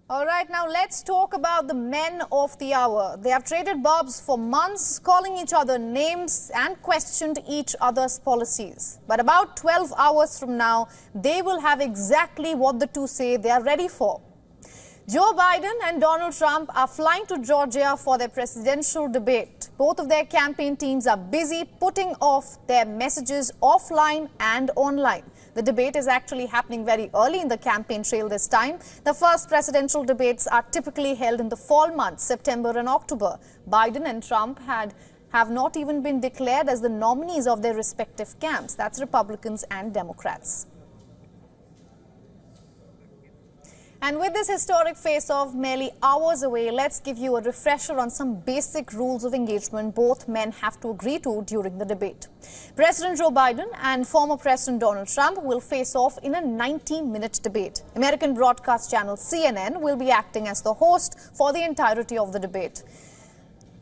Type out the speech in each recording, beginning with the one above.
All right, now let's talk about the men of the hour. They have traded barbs for months, calling each other names and questioned each other's policies. But about 12 hours from now, they will have exactly what the two say they are ready for. Joe Biden and Donald Trump are flying to Georgia for their presidential debate. Both of their campaign teams are busy putting off their messages offline and online. The debate is actually happening very early in the campaign trail this time. The first presidential debates are typically held in the fall months, September and October. Biden and Trump have not even been declared as the nominees of their respective camps. That's Republicans and Democrats. And with this historic face-off merely hours away, let's give you a refresher on some basic rules of engagement both men have to agree to during the debate. President Joe Biden and former President Donald Trump will face off in a 90-minute debate. American broadcast channel CNN will be acting as the host for the entirety of the debate.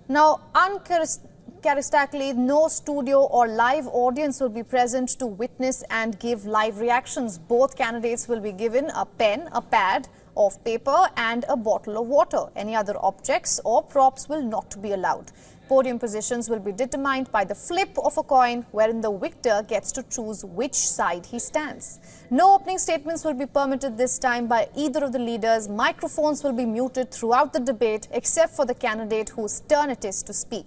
Now, uncharacteristically, no studio or live audience will be present to witness and give live reactions. Both candidates will be given a pen, a pad of paper and a bottle of water. Any other objects or props will not be allowed. Podium positions will be determined by the flip of a coin, wherein the victor gets to choose which side he stands. No opening statements will be permitted this time by either of the leaders. Microphones will be muted throughout the debate except for the candidate whose turn it is to speak.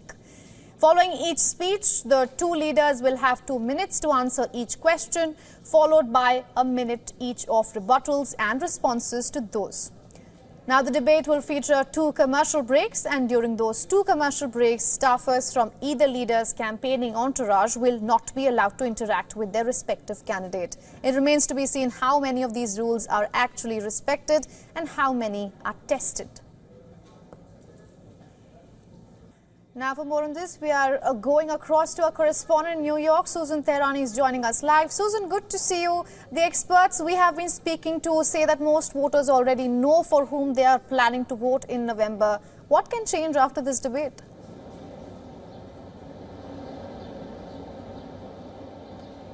Following each speech, the two leaders will have 2 minutes to answer each question, followed by a minute each of rebuttals and responses to those. Now, the debate will feature 2 commercial breaks, and during those 2 commercial breaks, staffers from either leader's campaigning entourage will not be allowed to interact with their respective candidate. It remains to be seen how many of these rules are actually respected and how many are tested. Now, for more on this, we are going across to our correspondent in New York. Susan Tehrani is joining us live. Susan, good to see you. The experts we have been speaking to say that most voters already know for whom they are planning to vote in November. What can change after this debate?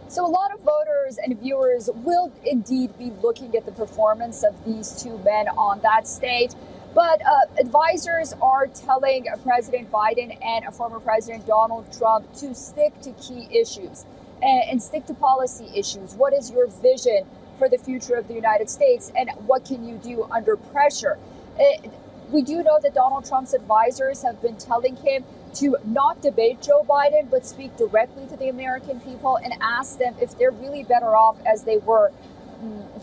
So a lot of voters and viewers will indeed be looking at the performance of these two men on that stage. But advisors are telling President Biden and former President Donald Trump to stick to key issues and stick to policy issues. What is your vision for the future of the United States, and what can you do under pressure? We do know that Donald Trump's advisors have been telling him to not debate Joe Biden, but speak directly to the American people and ask them if they're really better off as they were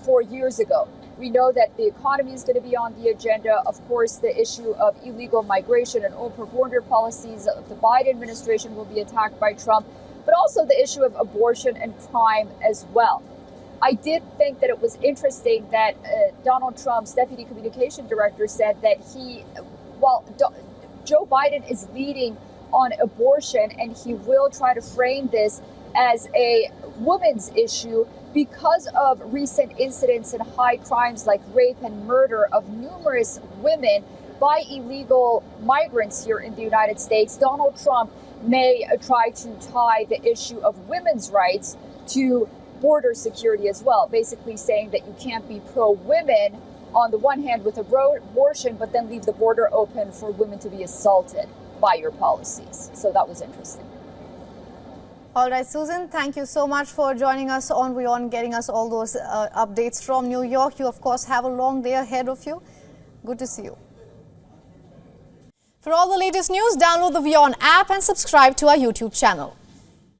4 years ago. We know that the economy is going to be on the agenda. Of course, the issue of illegal migration and open border policies of the Biden administration will be attacked by Trump, but also the issue of abortion and crime as well. I did think that it was interesting that Donald Trump's deputy communication director said that Joe Biden is leading on abortion, and he will try to frame this as a women's issue because of recent incidents and high crimes like rape and murder of numerous women by illegal migrants here in the United States. Donald Trump may try to tie the issue of women's rights to border security as well, basically saying that you can't be pro-women on the one hand with abortion, but then leave the border open for women to be assaulted by your policies. So that was interesting. All right, Susan, thank you so much for joining us on WION, getting us all those updates from New York. You, of course, have a long day ahead of you. Good to see you. For all the latest news, download the WION app and subscribe to our YouTube channel.